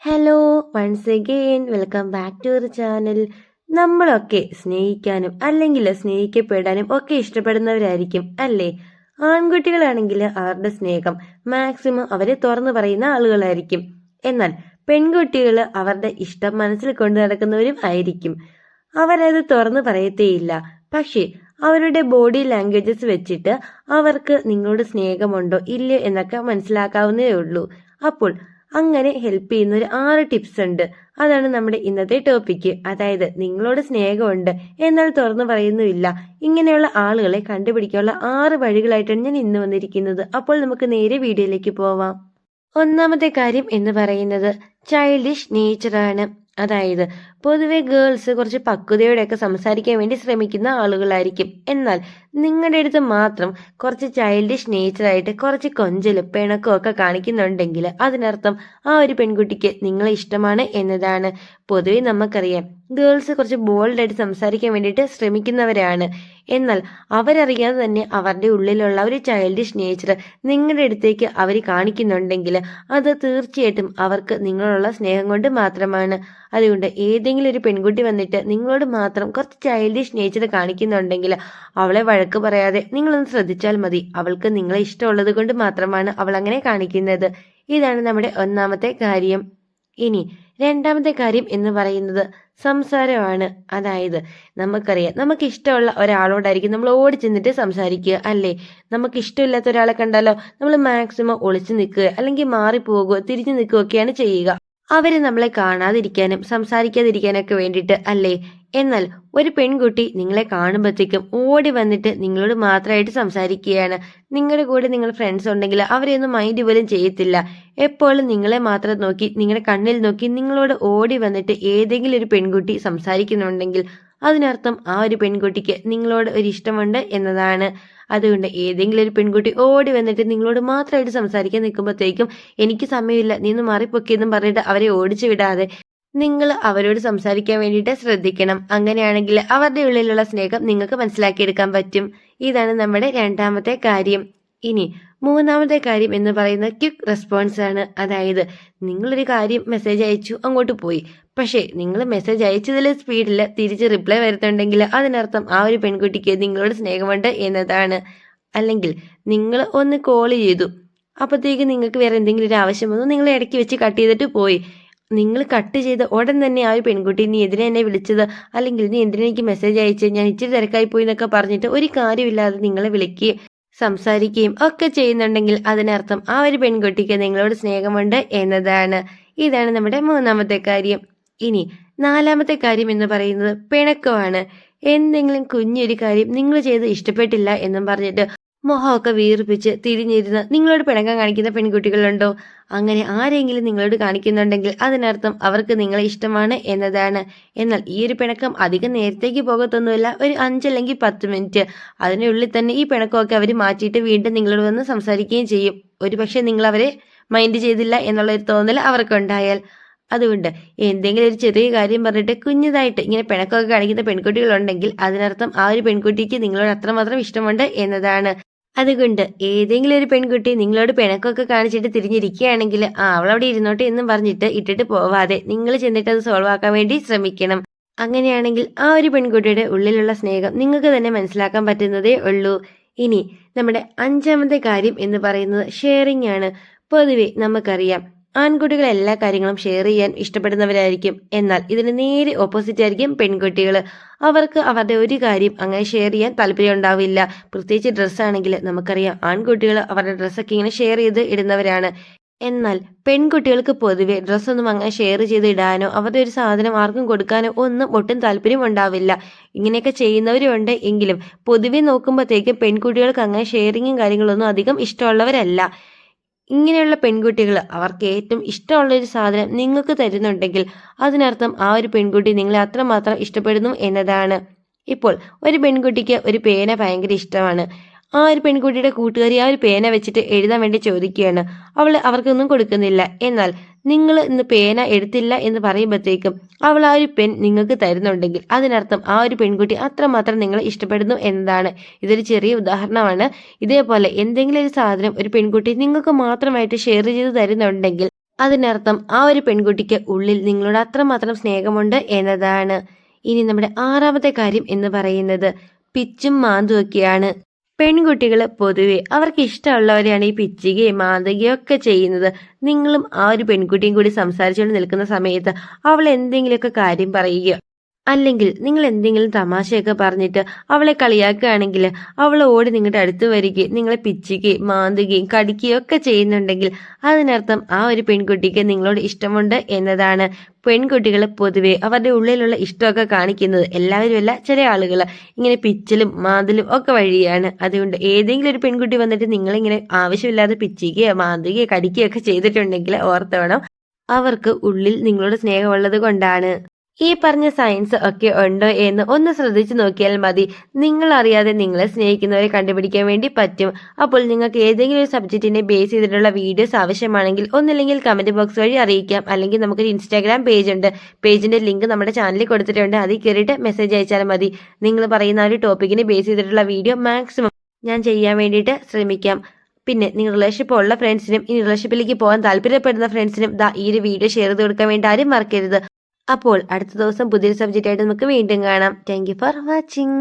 Hello once again welcome back to our channel. നമ്മളൊക്കെ സ്നേഹിക്കാനും അല്ലെങ്കിൽ സ്നേഹിക്കപ്പെടാനും ഒക്കെ ഇഷ്ടപ്പെടുന്നവരായിരിക്കും അല്ലേ? ആൺകുട്ടികളാണെങ്കിൽ അവരുടെ സ്നേഹം മാക്സിമം അവരെ തുറന്നു പറയുന്ന ആളുകളായിരിക്കും. എന്നാൽ പെൺകുട്ടികൾ അവരുടെ ഇഷ്ടം മനസ്സിൽ കൊണ്ടു നടക്കുന്നവരും ആയിരിക്കും. അവരത് തുറന്നു പറയത്തേയില്ല. പക്ഷേ അവരുടെ ബോഡി ലാംഗ്വേജസ് വെച്ചിട്ട് അവർക്ക് നിങ്ങളോട് സ്നേഹമുണ്ടോ ഇല്ലയോ എന്നൊക്കെ മനസ്സിലാക്കാവുന്നതേ ഉള്ളൂ. അപ്പോൾ അങ്ങനെ ഹെൽപ്പ് ചെയ്യുന്ന ഒരു 6 ടിപ്സ് ഉണ്ട്. അതാണ് നമ്മുടെ ഇന്നത്തെ ടോപ്പിക്ക്. അതായത് നിങ്ങളോട് സ്നേഹമുണ്ട് എന്നാൽ തുറന്നു പറയുന്നുമില്ല, ഇങ്ങനെയുള്ള ആളുകളെ കണ്ടുപിടിക്കാനുള്ള 6 വഴികളായിട്ടാണ് ഞാൻ ഇന്ന് വന്നിരിക്കുന്നത്. അപ്പോൾ നമുക്ക് നേരെ വീഡിയോയിലേക്ക് പോവാം. ഒന്നാമത്തെ കാര്യം എന്ന് പറയുന്നത് ചൈൽഡിഷ് നേച്ചറാണ്. അതായത് പൊതുവെ ഗേൾസ് കുറച്ച് പക്വതയോടെയൊക്കെ സംസാരിക്കാൻ വേണ്ടി ശ്രമിക്കുന്ന ആളുകളായിരിക്കും. എന്നാൽ നിങ്ങളുടെ അടുത്ത് മാത്രം കുറച്ച് ചൈൽഡിഷ് നേച്ചറായിട്ട് കുറച്ച് കൊഞ്ചലും പിണക്കവും ഒക്കെ കാണിക്കുന്നുണ്ടെങ്കിൽ അതിനർത്ഥം ആ ഒരു പെൺകുട്ടിക്ക് നിങ്ങളെ ഇഷ്ടമാണ് എന്നതാണ്. പൊതുവെ നമുക്കറിയാം ഗേൾസ് കുറച്ച് ബോൾഡായിട്ട് സംസാരിക്കാൻ വേണ്ടിയിട്ട് ശ്രമിക്കുന്നവരാണ്. എന്നാൽ അവരറിയാതെ തന്നെ അവരുടെ ഉള്ളിലുള്ള ഒരു ചൈൽഡിഷ് നേച്ചർ നിങ്ങളുടെ അടുത്തേക്ക് അവർ കാണിക്കുന്നുണ്ടെങ്കിൽ അത് തീർച്ചയായിട്ടും അവർക്ക് നിങ്ങളോടുള്ള സ്നേഹം കൊണ്ട് മാത്രമാണ്. അതുകൊണ്ട് ഏതെങ്കിലും ഒരു പെൺകുട്ടി വന്നിട്ട് നിങ്ങളോട് മാത്രം കുറച്ച് ചൈൽഡിഷ് നേച്ചർ കാണിക്കുന്നുണ്ടെങ്കിൽ അവളെ വഴക്ക് പറയാതെ നിങ്ങളൊന്ന് ശ്രദ്ധിച്ചാൽ മതി. അവൾക്ക് നിങ്ങളെ ഇഷ്ടമുള്ളത് കൊണ്ട് മാത്രമാണ് അവൾ അങ്ങനെ കാണിക്കുന്നത്. ഇതാണ് നമ്മുടെ ഒന്നാമത്തെ കാര്യം. ഇനി രണ്ടാമത്തെ കാര്യം എന്ന് പറയുന്നത് സംസാരമാണ്. അതായത് നമുക്കറിയാം നമുക്ക് ഇഷ്ടമുള്ള ഒരാളോടായിരിക്കും നമ്മൾ ഓടി ചെന്നിട്ട് സംസാരിക്കുക അല്ലേ? നമുക്ക് ഇഷ്ടമില്ലാത്ത ഒരാളെ കണ്ടാലോ നമ്മൾ മാക്സിമം ഒളിച്ചു നിൽക്കുക അല്ലെങ്കിൽ മാറിപ്പോകുകയോ തിരിഞ്ഞു നിൽക്കുകയൊക്കെയാണ് ചെയ്യുക. അവര് നമ്മളെ കാണാതിരിക്കാനും സംസാരിക്കാതിരിക്കാനൊക്കെ വേണ്ടിയിട്ട് അല്ലേ? എന്നാൽ ഒരു പെൺകുട്ടി നിങ്ങളെ കാണുമ്പോഴത്തേക്കും ഓടി വന്നിട്ട് നിങ്ങളോട് മാത്രമായിട്ട് സംസാരിക്കുകയാണ്. നിങ്ങളുടെ കൂടെ നിങ്ങൾ ഫ്രണ്ട്സ് ഉണ്ടെങ്കിൽ അവരെയൊന്നും മൈൻഡ് പോലും ചെയ്യത്തില്ല. എപ്പോഴും നിങ്ങളെ മാത്രം നോക്കി നിങ്ങളുടെ കണ്ണിൽ നോക്കി നിങ്ങളോട് ഓടി വന്നിട്ട് ഏതെങ്കിലും ഒരു പെൺകുട്ടി സംസാരിക്കുന്നുണ്ടെങ്കിൽ അതിനർത്ഥം ആ ഒരു പെൺകുട്ടിക്ക് നിങ്ങളോട് ഒരു ഇഷ്ടമുണ്ട് എന്നതാണ്. അതുകൊണ്ട് ഏതെങ്കിലും ഒരു പെൺകുട്ടി ഓടി വന്നിട്ട് നിങ്ങളോട് മാത്രമായിട്ട് സംസാരിക്കാൻ നിൽക്കുമ്പോഴത്തേക്കും എനിക്ക് സമയമില്ല, നീ ഒന്ന് മാറിപ്പൊക്കിയെന്നും പറഞ്ഞിട്ട് അവരെ ഓടിച്ചു വിടാതെ നിങ്ങൾ അവരോട് സംസാരിക്കാൻ വേണ്ടിയിട്ട് ശ്രദ്ധിക്കണം. അങ്ങനെയാണെങ്കിൽ അവരുടെ ഉള്ളിലുള്ള സ്നേഹം നിങ്ങൾക്ക് മനസ്സിലാക്കിയെടുക്കാൻ പറ്റും. ഇതാണ് നമ്മുടെ രണ്ടാമത്തെ കാര്യം. ഇനി മൂന്നാമത്തെ കാര്യം എന്ന് പറയുന്നത് ക്വിക്ക് റെസ്പോൺസ് ആണ്. അതായത് നിങ്ങളൊരു കാര്യം മെസ്സേജ് അയച്ചു, അങ്ങോട്ട് പോയി. പക്ഷേ നിങ്ങൾ മെസ്സേജ് അയച്ചതിൽ സ്പീഡിൽ തിരിച്ച് റിപ്ലൈ വരുത്തുന്നുണ്ടെങ്കിൽ അതിനർത്ഥം ആ ഒരു പെൺകുട്ടിക്ക് നിങ്ങളോട് സ്നേഹമുണ്ട് എന്നതാണ്. അല്ലെങ്കിൽ നിങ്ങൾ ഒന്ന് കോൾ ചെയ്തു, അപ്പോഴത്തേക്ക് നിങ്ങൾക്ക് വേറെ എന്തെങ്കിലും ഒരു ആവശ്യം വന്നു, നിങ്ങൾ ഇടയ്ക്ക് വെച്ച് കട്ട് ചെയ്തിട്ട് പോയി. നിങ്ങൾ കട്ട് ചെയ്ത് ഉടൻ തന്നെ ആ ഒരു പെൺകുട്ടി നീ എന്തിനാ എന്നെ വിളിച്ചത്, അല്ലെങ്കിൽ നീ എന്തിനാ എനിക്ക് മെസ്സേജ് അയച്ചത്, ഞാൻ ഇച്ചിരി തിരക്കായി പോയി എന്നൊക്കെ പറഞ്ഞിട്ട് ഒരു കാര്യമില്ലാതെ നിങ്ങളെ വിളിക്കുകയും സംസാരിക്കുകയും ഒക്കെ ചെയ്യുന്നുണ്ടെങ്കിൽ അതിനർത്ഥം ആ ഒരു പെൺകുട്ടിക്ക് നിങ്ങളോട് സ്നേഹമുണ്ട് എന്നതാണ്. ഇതാണ് നമ്മുടെ മൂന്നാമത്തെ കാര്യം. ഇനി നാലാമത്തെ കാര്യം എന്ന് പറയുന്നത് പിണക്കമാണ്. എന്തെങ്കിലും കുഞ്ഞൊരു കാര്യം നിങ്ങൾ ചെയ്ത് ഇഷ്ടപ്പെട്ടില്ല എന്നും പറഞ്ഞിട്ട് മുഖമൊക്കെ വീർപ്പിച്ച് തിരിഞ്ഞിരുന്ന് നിങ്ങളോട് പിണക്കം കാണിക്കുന്ന പെൺകുട്ടികളുണ്ടോ? അങ്ങനെ ആരെങ്കിലും നിങ്ങളോട് കാണിക്കുന്നുണ്ടെങ്കിൽ അതിനർത്ഥം അവർക്ക് നിങ്ങളെ ഇഷ്ടമാണ് എന്നതാണ്. എന്നാൽ ഈ ഒരു പിണക്കം അധികം നേരത്തേക്ക് പോകത്തൊന്നുമില്ല. ഒരു 5 അല്ലെങ്കിൽ 10 മിനിറ്റ് അതിനുള്ളിൽ തന്നെ ഈ പിണക്കമൊക്കെ അവർ മാറ്റിയിട്ട് വീണ്ടും നിങ്ങളോട് വന്ന് സംസാരിക്കുകയും ചെയ്യും. ഒരുപക്ഷെ നിങ്ങൾ അവരെ മൈൻഡ് ചെയ്തില്ല എന്നുള്ള ഒരു തോന്നൽ അവർക്കുണ്ടായാൽ. അതുകൊണ്ട് എന്തെങ്കിലും ഒരു ചെറിയ കാര്യം പറഞ്ഞിട്ട് കുഞ്ഞതായിട്ട് ഇങ്ങനെ പിണക്കമൊക്കെ കാണിക്കുന്ന പെൺകുട്ടികളുണ്ടെങ്കിൽ അതിനർത്ഥം ആ ഒരു പെൺകുട്ടിക്ക് നിങ്ങളോട് അത്രമാത്രം ഇഷ്ടമുണ്ട് എന്നതാണ്. അതുകൊണ്ട് ഏതെങ്കിലും ഒരു പെൺകുട്ടി നിങ്ങളോട് പിണക്കമൊക്കെ കാണിച്ചിട്ട് തിരിഞ്ഞിരിക്കുകയാണെങ്കിൽ അവളവിടെ ഇരുന്നോട്ടെ എന്നും പറഞ്ഞിട്ട് ഇട്ടിട്ട് പോവാതെ നിങ്ങൾ ചെന്നിട്ട് അത് സോൾവ് ആക്കാൻ വേണ്ടി ശ്രമിക്കണം. അങ്ങനെയാണെങ്കിൽ ആ ഒരു പെൺകുട്ടിയുടെ ഉള്ളിലുള്ള സ്നേഹം നിങ്ങൾക്ക് തന്നെ മനസ്സിലാക്കാൻ പറ്റുന്നതേ ഉള്ളൂ. ഇനി നമ്മുടെ അഞ്ചാമത്തെ കാര്യം എന്ന് പറയുന്നത് ഷെയറിംഗ് ആണ്. പൊതുവെ നമുക്കറിയാം ആൺകുട്ടികൾ എല്ലാ കാര്യങ്ങളും ഷെയർ ചെയ്യാൻ ഇഷ്ടപ്പെടുന്നവരായിരിക്കും. എന്നാൽ ഇതിന് നേരെ ഓപ്പോസിറ്റ് ആയിരിക്കും പെൺകുട്ടികൾ. അവർക്ക് അവരുടെ ഒരു കാര്യം അങ്ങനെ ഷെയർ ചെയ്യാൻ താല്പര്യം ഉണ്ടാവില്ല. പ്രത്യേകിച്ച് ഡ്രസ്സാണെങ്കിൽ നമുക്കറിയാം ആൺകുട്ടികൾ അവരുടെ ഡ്രസ്സൊക്കെ ഇങ്ങനെ ഷെയർ ചെയ്ത് ഇടുന്നവരാണ്. എന്നാൽ പെൺകുട്ടികൾക്ക് പൊതുവെ ഡ്രസ്സൊന്നും അങ്ങനെ ഷെയർ ചെയ്ത് ഇടാനോ അവരുടെ ഒരു സാധനം ആർക്കും കൊടുക്കാനോ ഒന്നും ഒട്ടും താല്പര്യം ഉണ്ടാവില്ല. ഇങ്ങനെയൊക്കെ ചെയ്യുന്നവരുണ്ട്. എങ്കിലും പൊതുവെ നോക്കുമ്പോഴത്തേക്കും പെൺകുട്ടികൾക്ക് അങ്ങനെ ഷെയറിങ്ങും കാര്യങ്ങളൊന്നും അധികം ഇഷ്ടമുള്ളവരല്ല. ഇങ്ങനെയുള്ള പെൺകുട്ടികൾ അവർക്ക് ഏറ്റവും ഇഷ്ടമുള്ളൊരു സാധനം നിങ്ങൾക്ക് തരുന്നുണ്ടെങ്കിൽ അതിനർത്ഥം ആ ഒരു പെൺകുട്ടി നിങ്ങളെ അത്രമാത്രം ഇഷ്ടപ്പെടുന്നു എന്നതാണ്. ഇപ്പോൾ ഒരു പെൺകുട്ടിക്ക് ഒരു പേന ഭയങ്കര ഇഷ്ടമാണ്. ആ ഒരു പെൺകുട്ടിയുടെ കൂട്ടുകാരി ആ ഒരു പേന വെച്ചിട്ട് എഴുതാൻ വേണ്ടി ചോദിക്കുകയാണ്. അവർക്കൊന്നും കൊടുക്കുന്നില്ല. എന്നാൽ നിങ്ങൾ ഇന്ന് പേന എടുത്തില്ല എന്ന് പറയുമ്പോഴത്തേക്കും അവൾ ആ ഒരു പെൻ നിങ്ങൾക്ക് തരുന്നുണ്ടെങ്കിൽ അതിനർത്ഥം ആ ഒരു പെൺകുട്ടി അത്രമാത്രം നിങ്ങളെ ഇഷ്ടപ്പെടുന്നു എന്നതാണ്. ഇതൊരു ചെറിയ ഉദാഹരണമാണ്. ഇതേപോലെ എന്തെങ്കിലും ഒരു സാധനം ഒരു പെൺകുട്ടി നിങ്ങൾക്ക് മാത്രമായിട്ട് ഷെയർ ചെയ്ത് തരുന്നുണ്ടെങ്കിൽ അതിനർത്ഥം ആ ഒരു പെൺകുട്ടിക്ക് ഉള്ളിൽ നിങ്ങളോട് അത്രമാത്രം സ്നേഹമുണ്ട് എന്നതാണ്. ഇനി നമ്മുടെ ആറാമത്തെ കാര്യം എന്ന് പറയുന്നത് പിച്ചും മാന്തും ഒക്കെയാണ്. പെൺകുട്ടികൾ പൊതുവെ അവർക്ക് ഇഷ്ടമുള്ളവരെയാണ് ഈ പിച്ചുകയും മാന്തുകയും ഒക്കെ ചെയ്യുന്നത്. നിങ്ങളും ആ ഒരു പെൺകുട്ടിയും കൂടി സംസാരിച്ചുകൊണ്ട് നിൽക്കുന്ന സമയത്ത് അവൾ എന്തെങ്കിലുമൊക്കെ കാര്യം പറയുകയോ അല്ലെങ്കിൽ നിങ്ങൾ എന്തെങ്കിലും തമാശയൊക്കെ പറഞ്ഞിട്ട് അവളെ കളിയാക്കുകയാണെങ്കിൽ അവൾ ഓടി നിങ്ങളുടെ അടുത്ത് വരികയും നിങ്ങളെ പിച്ചുകയും മാന്തുകയും കടിക്കുകയും ഒക്കെ ചെയ്യുന്നുണ്ടെങ്കിൽ അതിനർത്ഥം ആ ഒരു പെൺകുട്ടിക്ക് നിങ്ങളോട് ഇഷ്ടമുണ്ട് എന്നതാണ്. പെൺകുട്ടികൾ പൊതുവെ അവരുടെ ഉള്ളിലുള്ള ഇഷ്ടമൊക്കെ കാണിക്കുന്നത് എല്ലാവരുമല്ല, ചില ആളുകൾ ഇങ്ങനെ പിച്ചലും മാന്തലും ഒക്കെ വഴിയാണ്. അതുകൊണ്ട് ഏതെങ്കിലും ഒരു പെൺകുട്ടി വന്നിട്ട് നിങ്ങളിങ്ങനെ ആവശ്യമില്ലാതെ പിച്ചുകയോ മാന്തുകയോ കടിക്കുകയോ ഒക്കെ ചെയ്തിട്ടുണ്ടെങ്കിൽ ഓർത്തോണം, അവർക്ക് ഉള്ളിൽ നിങ്ങളോട് സ്നേഹമുള്ളത് കൊണ്ടാണ്. ഈ പറഞ്ഞ സയൻസ് ഒക്കെ ഉണ്ടോ എന്ന് ഒന്ന് ശ്രദ്ധിച്ചു നോക്കിയാൽ മതി. നിങ്ങൾ അറിയാതെ നിങ്ങളെ സ്നേഹിക്കുന്നവരെ കണ്ടുപിടിക്കാൻ വേണ്ടി പറ്റും. അപ്പോൾ നിങ്ങൾക്ക് ഏതെങ്കിലും ഒരു സബ്ജക്റ്റിനെ ബേസ് ചെയ്തിട്ടുള്ള വീഡിയോസ് ആവശ്യമാണെങ്കിൽ ഒന്നില്ലെങ്കിൽ കമന്റ് ബോക്സ് വഴി അറിയിക്കാം, അല്ലെങ്കിൽ നമുക്കൊരു ഇൻസ്റ്റാഗ്രാം പേജ് ഉണ്ട്. പേജിന്റെ ലിങ്ക് നമ്മുടെ ചാനലിൽ കൊടുത്തിട്ടുണ്ട്. അതിൽ കയറിയിട്ട് മെസ്സേജ് അയച്ചാൽ മതി. നിങ്ങൾ പറയുന്ന ഒരു ടോപ്പിക്കിനെ ബേസ് ചെയ്തിട്ടുള്ള വീഡിയോ മാക്സിമം ഞാൻ ചെയ്യാൻ വേണ്ടിയിട്ട് ശ്രമിക്കാം. പിന്നെ നിങ്ങൾ റിലേഷൻഷിപ്പ് ഉള്ള ഫ്രണ്ട്സിനും ഇനി റിലേഷൻഷിപ്പിലേക്ക് പോകാൻ താല്പര്യപ്പെടുന്ന ഫ്രണ്ട്സിനും ഈ ഒരു വീഡിയോ ഷെയർ ചെയ്ത് കൊടുക്കാൻ വേണ്ടി ആരും മറക്കരുത്. അപ്പോൾ അടുത്ത ദിവസം പുതിയൊരു സബ്ജക്റ്റ് ആയിട്ട് നമുക്ക് വീണ്ടും കാണാം. Thank you for watching.